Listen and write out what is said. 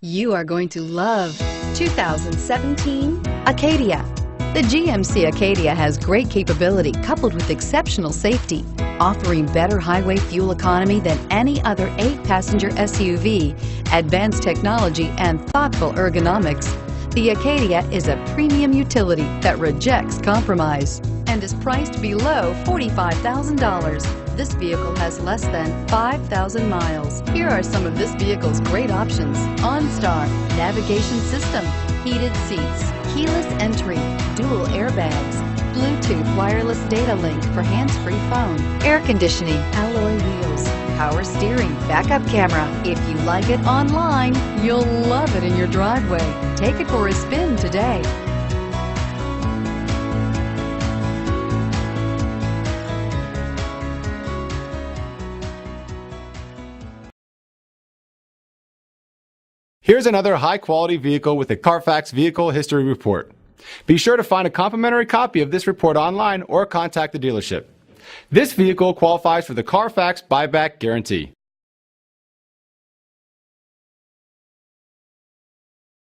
You are going to love 2017 Acadia. The GMC Acadia has great capability coupled with exceptional safety, offering better highway fuel economy than any other 8-passenger SUV, advanced technology, and thoughtful ergonomics. The Acadia is a premium utility that rejects compromise and is priced below $45,000. This vehicle has less than 5,000 miles. Here are some of this vehicle's great options: OnStar, navigation system, heated seats, keyless entry, dual airbags, Bluetooth wireless data link for hands-free phone, air conditioning, alloy wheels, power steering, backup camera. If you like it online, you'll love it in your driveway. Take it for a spin today. Here's another high-quality vehicle with a Carfax Vehicle History Report. Be sure to find a complimentary copy of this report online or contact the dealership. This vehicle qualifies for the Carfax Buyback Guarantee.